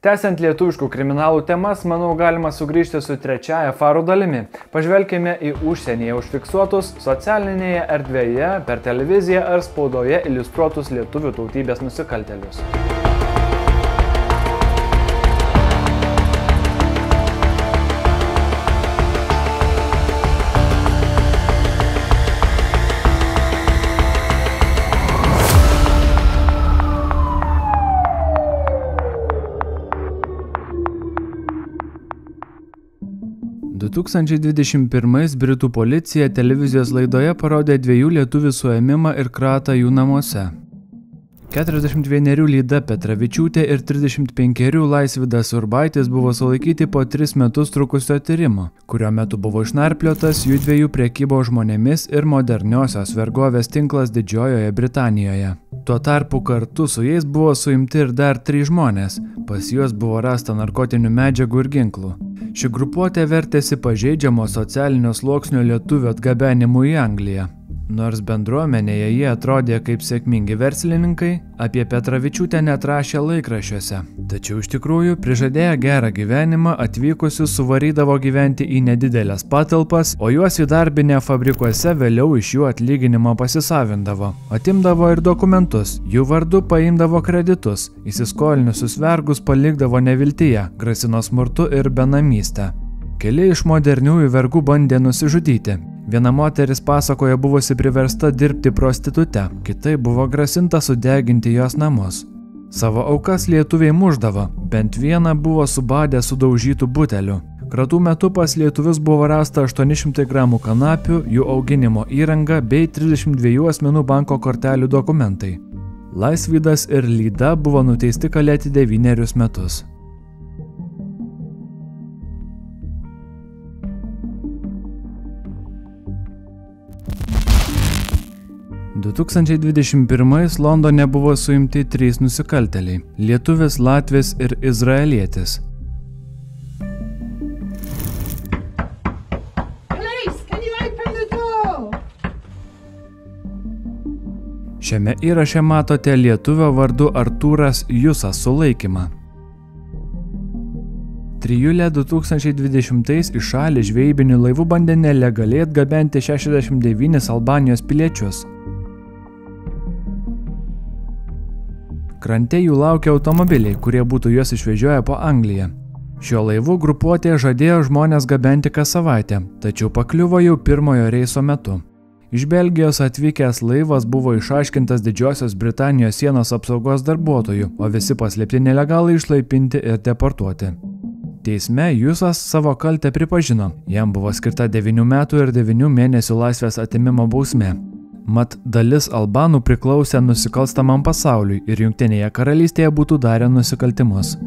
Tęsiant lietuviškų kriminalų temas, manau, galima sugrįžti su trečiaja Farų dalimi. Pažvelkime į užsienyje užfiksuotus, socialinėje erdvėje, per televiziją ar spaudoje iliustruotus lietuvių tautybės nusikaltėlius. – 2021 Britų policija televizijos laidoje parodė 2 lietuvių suėmimą ir kratą jų namuose. 41 Lyda Petravičiūtė ir 35 Laisvydas Urbaitis buvo sulaikyti po 3 metus trukusio tyrimo, kurio metu buvo išnarpliotas jų 2 prekybos žmonėmis ir moderniosios vergovės tinklas Didžiojoje Britanijoje. Tuo tarpu kartu su jais buvo suimti ir dar 3 žmonės, pas juos buvo rasta narkotinių medžiagų ir ginklų. Ši grupuotė vertėsi pažeidžiamo socialinio sluoksnio lietuvių atgabenimu į Angliją. Nors bendruomenėje jie atrodė kaip sėkmingi verslininkai, apie Petravičiūtę net rašė laikraščiuose. Tačiau iš tikrųjų prižadėję gerą gyvenimą atvykusius suvarydavo gyventi į nedidelės patalpas, o juos įdarbinę fabrikuose vėliau iš jų atlyginimo pasisavindavo. Atimdavo ir dokumentus, jų vardu paimdavo kreditus, įsiskolinusius vergus palikdavo neviltyje, grasino smurtu ir benamystę. Keli iš moderniųjų vergų bandė nusižudyti. Viena moteris pasakojo buvusi priversta dirbti prostitute, kitai buvo grasinta sudeginti jos namus. Savo aukas lietuviai mušdavo, bent vieną buvo subadę sudaužytų butelių. Kratų metu pas lietuvius buvo rasta 800 gramų kanapių, jų auginimo įranga bei 32 asmenų banko kortelių dokumentai. Laisvydas ir Lyda buvo nuteisti kalėti 9 metus. 2021 Londone buvo suimti 3 nusikaltėliai – lietuvis, latvis ir izraelietis. Šiame įraše matote lietuvio vardu Artūras Jusas sulaikymą. Trijulė 2020 į šalį žvejybiniu laivu bandė nelegaliai atgabenti 69 Albanijos piliečius. Krante jų laukia automobiliai, kurie būtų juos išvežioję po Angliją. Šio laivu grupuotė žadėjo žmonės gabenti kas savaitę, tačiau pakliuvo jau pirmojo reiso metu. Iš Belgijos atvykęs laivas buvo išaiškintas Didžiosios Britanijos sienos apsaugos darbuotojų, o visi paslėpti nelegalai išlaipinti ir deportuoti. Teisme Jusas savo kaltę pripažino, jam buvo skirta 9 metų ir 9 mėnesių laisvės atėmimo bausmė. Mat dalis albanų priklausė nusikalstamam pasauliui ir Jungtinėje karalystėje būtų darę nusikaltimus. –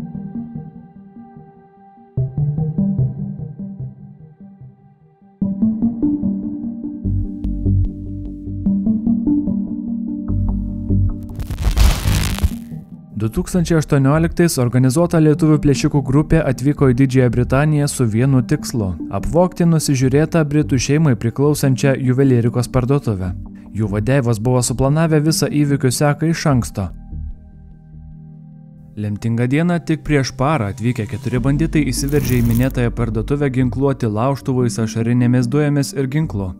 2018 organizuota lietuvių plėšikų grupė atvyko į Didžiąją Britaniją su vienu tikslu – apvogti nusižiūrėtą britų šeimai priklausančią juvelyrikos parduotuvę. Jų vadeivos buvo suplanavę visą įvykių seką iš anksto. Lemtingą dieną tik prieš parą atvykę 4 banditai įsiveržė į minėtąją parduotuvę ginkluoti laužtuvais, ašarinėmis dujomis ir ginklu.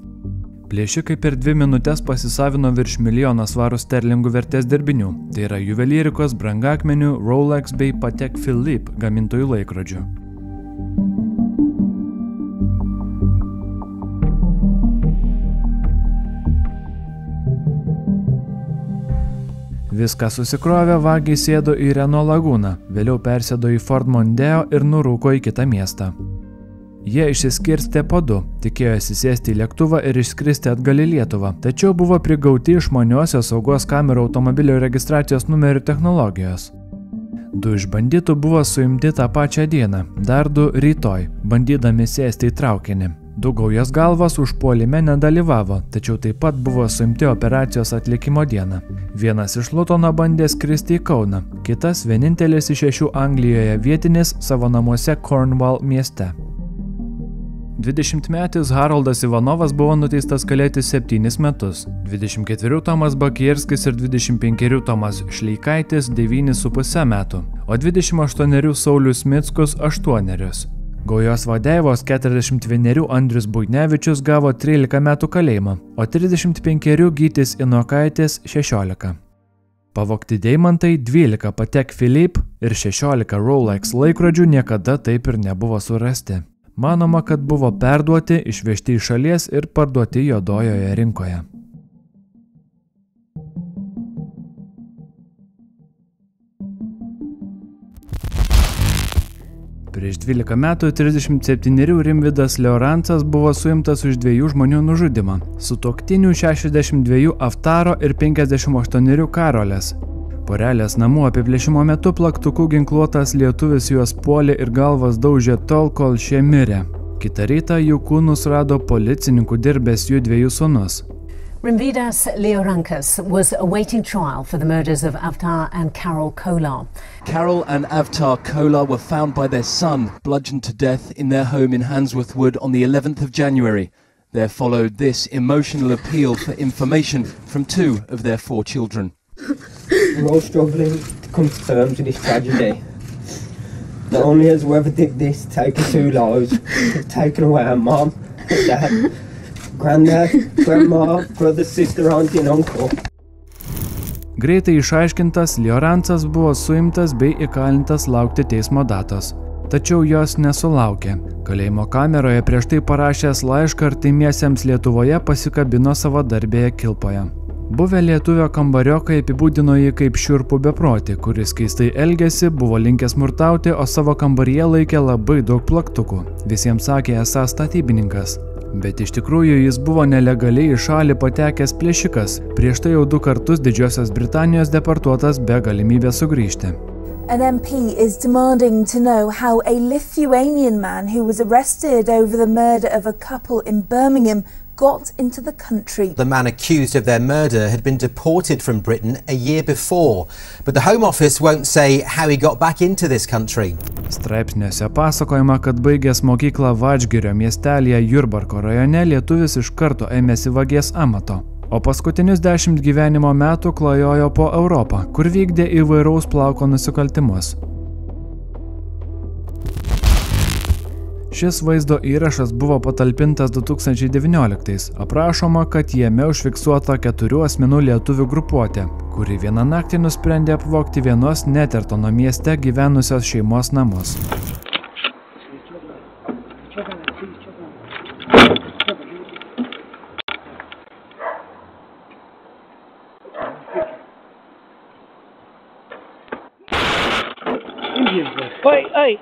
Plėšikai per 2 minutes pasisavino virš 1 milijoną svarų sterlingų vertės dirbinių, tai yra juvelyrikos, brangakmenių, Rolex bei Patek Philippe gamintojų laikrodžių. Viską susikrovę vagiai sėdo į Renault Laguna, vėliau persėdo į Ford Mondeo ir nurūko į kitą miestą. Jie išsiskirstė po 2, tikėjosi sėsti į lėktuvą ir išskristi atgal į Lietuvą, tačiau buvo prigauti išmaniosios saugos kamerų automobilio registracijos numerių technologijos. 2 iš banditų buvo suimti tą pačią dieną, dar 2 rytoj, bandydami sėsti į traukinį. 2 gaujos galvos užpuolime nedalyvavo, tačiau taip pat buvo suimti operacijos atlikimo dieną. Vienas iš Lutono bandė skristi į Kauną, kitas vienintelis iš 6 Anglijoje vietinis savo namuose Cornwall mieste. 20-metis Haroldas Ivanovas buvo nuteistas kalėti 7 metus, 24 Tomas Bakierskis ir 25 Tomas Šleikaitis 9,5 metų, o 28 Saulius Mickus 8. Gaujos vadeivos 41 Andrius Buinevičius gavo 13 metų kalėjimą, o 35 Gytis Inokaitis 16. Pavogti deimantai 12 Patek Philippe ir 16 Rolex laikrodžių niekada taip ir nebuvo surasti. Manoma, kad buvo perduoti, išvežti iš šalies ir parduoti juodojoje rinkoje. Prieš 12 metų 37 Rimvydas Liorancas buvo suimtas už 2 žmonių nužudymą – sutuoktinių 62 Aftaro ir 58 Karolės. Porelės namų apiplėšimo metu plaktuku ginkluotas lietuvis juos puolė ir galvas daužė tol, kol šie mirė. Kitą rytą jų kūnus rado policininkų dirbęs jų 2 sūnus. Rimvydas Liorancas was awaiting trial for the murders of Avtar and Carol Kolar. Carol and Avtar Kolar were found by their son, bludgeoned to death in their home in Handsworth Wood on the 11th of January. There followed this emotional appeal for information from 2 of their 4 children. We're all struggling to come to terms with this tragedy. Not only has whoever did this taken 2 lives, they've taken away our mom, dad, granddad, grandma, brother, sister, auntie and uncle. Greitai išaiškintas, Liorancas buvo suimtas bei įkalintas laukti teismo datos. Tačiau jos nesulaukė. Kalėjimo kameroje prieš tai parašęs laišką artimiesiems Lietuvoje pasikabino savadarbėje kilpoje. Buvę lietuvio kambariokai apibūdino jį kaip šiurpų beprotį, kuris keistai elgėsi, buvo linkęs smurtauti, o savo kambaryje laikė labai daug plaktukų. Visiems sakė esąs statybininkas. Bet iš tikrųjų jis buvo nelegaliai į šalį patekęs plėšikas, prieš tai jau 2 kartus Didžiosios Britanijos deportuotas be galimybės sugrįžti. An MP is demanding to know how a Lithuanian man who was arrested over the murder of a couple in Birmingham got into the country. The man accused of their murder had been deported from Britain a year before, but the Home Office won't say how he got back into this country. Straipsniuose pasakojama, kad baigęs mokyklą Vadžgirio miestelyje Jurbarko rajone lietuvis iš karto ėmėsi vagies amato, o paskutinius 10 gyvenimo metų klajojo po Europą, kur vykdė įvairaus plauko nusikaltimus. Šis vaizdo įrašas buvo patalpintas 2019. Aprašoma, kad jame užfiksuota 4 asmenų lietuvių grupuotė, kuri vieną naktį nusprendė apvogti vienos Netertono mieste gyvenusios šeimos namus. Oi!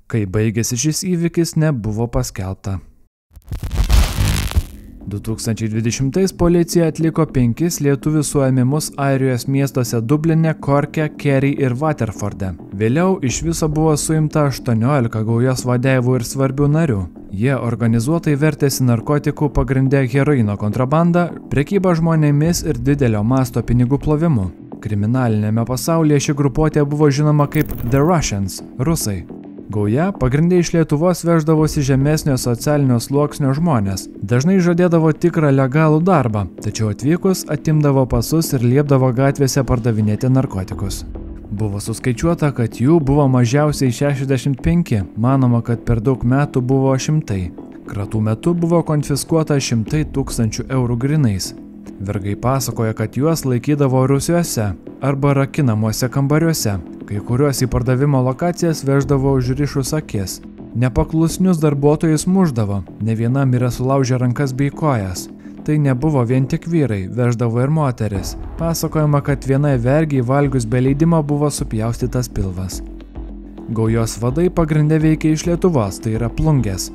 Kai baigėsi šis įvykis, nebuvo paskelbta. 2020 policija atliko 5 lietuvių suėmimus Airijos miestuose Dubline, Korke, Kerry ir Waterforde. Vėliau iš viso buvo suimta 18 gaujos vadeivų ir svarbių narių. Jie organizuotai vertėsi narkotikų pagrinde heroino kontrabandą, prekybą žmonėmis ir didelio masto pinigų plovimu. Kriminalinėme pasaulyje ši grupuotė buvo žinoma kaip The Russians – rusai. Gauja pagrindė iš Lietuvos veždavosi žemesnio socialinio sluoksnio žmonės. Dažnai žadėdavo tikrą legalų darbą, tačiau atvykus atimdavo pasus ir liepdavo gatvėse pardavinėti narkotikus. Buvo suskaičiuota, kad jų buvo mažiausiai 65, manoma, kad per daug metų buvo 100. Kratų metu buvo konfiskuota 100 000 eurų grinais. Vergai pasakoja, kad juos laikydavo rūsiuose arba rakinamuose kambariuose. Kai kuriuos į pardavimo lokacijas veždavo užrišus akis. Nepaklusnius darbuotojus muždavo, ne vienam yra sulaužę rankas bei kojas. Tai nebuvo vien tik vyrai, veždavo ir moteris. Pasakojama, kad vienai vergiai valgius be leidimo buvo supjaustytas pilvas. Gaujos vadai pagrinde veikia iš Lietuvos, tai yra plungės.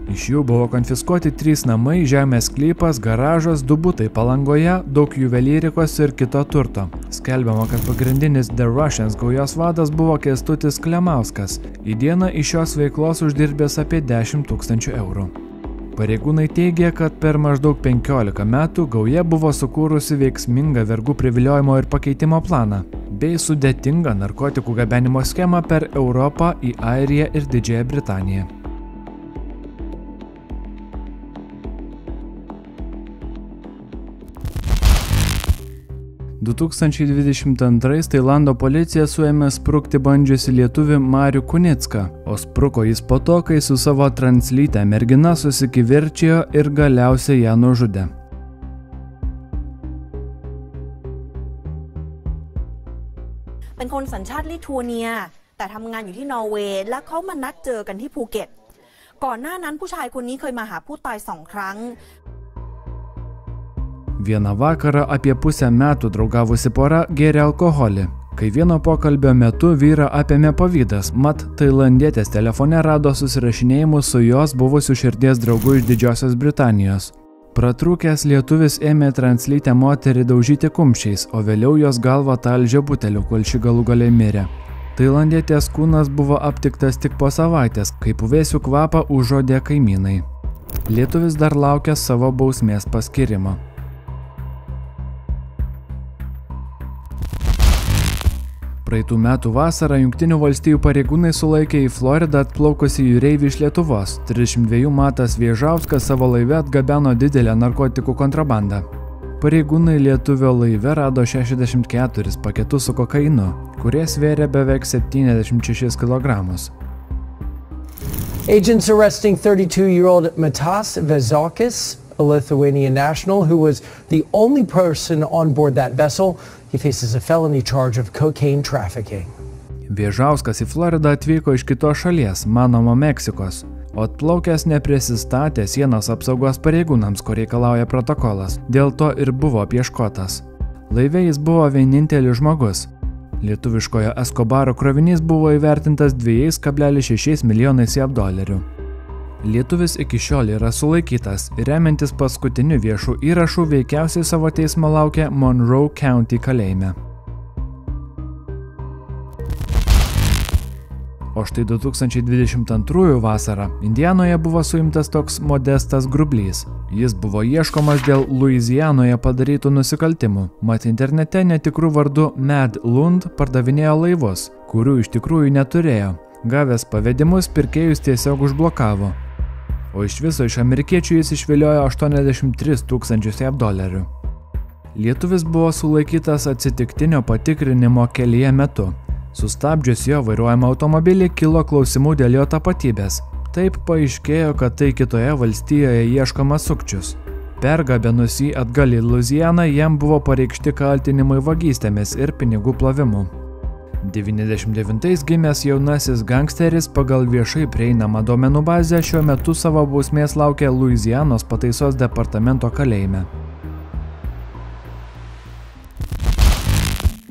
Iš jų buvo konfiskuoti 3 namai, žemės sklypas, garažas, 2 butai Palangoje, daug juvelyrikos ir kito turto. Skelbiama, kad pagrindinis The Russians gaujos vadas buvo Kęstutis Klemauskas. Į dieną iš šios veiklos uždirbęs apie 10 000 eurų. Pareigūnai teigia, kad per maždaug 15 metų gauja buvo sukūrusi veiksmingą vergų priviliojimo ir pakeitimo planą, bei sudėtingą narkotikų gabenimo schemą per Europą į Airiją ir Didžiąją Britaniją. – 2022 Tailando policija suėmė sprukti bandžiusi lietuvį Marių Kunicką, o spruko jis po to, kai su savo translyte mergina susikivirčijo ir galiausiai ją nužudė. เป็นคนสัญชาติลิทัวเนียแต่ทำงานอยู่ที่นอร์เวย์และเขามานัดเจอกันที่ภูเก็ตก่อนหน้านั้นผู้ชายคนนี้เคยมาหาผู้ตาย2 ครั้ง Vieną vakarą apie pusę metų draugavusi pora gėrė alkoholį. Kai vieno pokalbio metu vyrą apėmė pavydas, mat tailandietės telefone rado susirašinėjimus su jos buvusiu širdies draugu iš Didžiosios Britanijos. Pratrūkęs lietuvis ėmė translytę moterį daužyti kumščiais, o vėliau jos galvą talžė buteliu, kol ši galų galiai mirė. Tailandietės kūnas buvo aptiktas tik po savaitės, kai puvėsių kvapą užuodė kaimynai. Lietuvis dar laukia savo bausmės paskirimo. Praeitų metų vasarą Jungtinių valstijų pareigūnai sulaikė į Floridą atplaukusį jūreivį iš Lietuvos. 32 Matas Viežauskas savo laive atgabeno didelę narkotikų kontrabandą. Pareigūnai lietuvio laive rado 64 paketus su kokainu, kurie svėrė beveik 76 kg. Agents arresting 32-year-old Matas Viežauskas, a Lithuanian national who was the only person on board that vessel. He faces a felony charge of cocaine trafficking. Viežauskas į Floridą atvyko iš kitos šalies, manoma Meksikos, o atplaukęs neprisistatė sienos apsaugos pareigūnams, ko reikalauja protokolas. Dėl to ir buvo apieškotas. Laive jis buvo vienintelis žmogus. Lietuviškojo Escobaro krovinys buvo įvertintas 2,6 milijonais JAV dolerių. Lietuvis iki šiol yra sulaikytas ir remiantis paskutiniu viešu įrašu veikiausiai savo teismo laukia Monroe County kalėjime. O štai 2022 vasarą Indianoje buvo suimtas toks Modestas Grublys. Jis buvo ieškomas dėl Luizianoje padarytų nusikaltimų, mat internete netikrų vardu Mad Lund pardavinėjo laivus, kurių iš tikrųjų neturėjo. Gavęs pavedimus, pirkėjus tiesiog užblokavo. O iš viso iš amerikiečių jis išviliojo 83 000 JAV dolerių. Lietuvis buvo sulaikytas atsitiktinio patikrinimo kelyje metu. Sustabdžius jo vairuojamą automobilį kilo klausimų dėl jo tapatybės. Taip paaiškėjo, kad tai kitoje valstijoje ieškomas sukčius. Pergabenus jį atgal į Luizianą jam buvo pareikšti kaltinimai vagystėmis ir pinigų plovimu. 99 gimęs jaunasis gangsteris pagal viešai prieinamą duomenų bazę šiuo metu savo bausmės laukia Luizianos pataisos departamento kalėjime.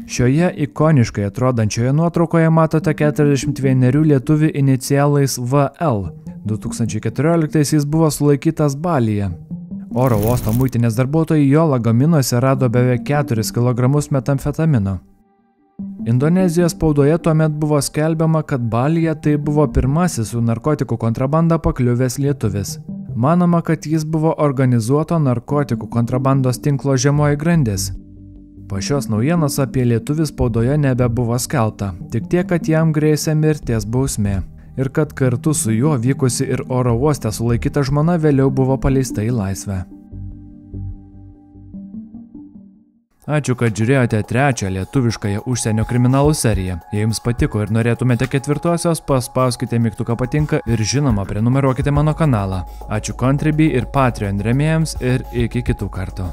Šioje ikoniškai atrodančioje nuotraukoje matote 41 lietuvį inicialais VL. 2014 jis buvo sulaikytas Balyje. Oro uosto muitinės darbuotojai jo lagaminuose rado beveik 4 kg metamfetamino. Indonezijos spaudoje tuomet buvo skelbiama, kad Balyje tai buvo pirmasis su narkotikų kontrabanda pakliuvęs lietuvis. Manoma, kad jis buvo organizuoto narkotikų kontrabandos tinklo žemoji grandis. Po šios naujienos apie lietuvį spaudoje nebebuvo skelbta, tik tiek, kad jam grėsė mirties bausmė ir kad kartu su juo vykusi ir oro uoste sulaikyta žmona vėliau buvo paleista į laisvę. Ačiū, kad žiūrėjote 3. lietuviškąją užsienio kriminalų seriją. Jei jums patiko ir norėtumėte 4-osios, paspauskite mygtuką patinka ir žinoma, prenumeruokite mano kanalą. Ačiū Contribui ir Patreon rėmėjams ir iki kitų kartų.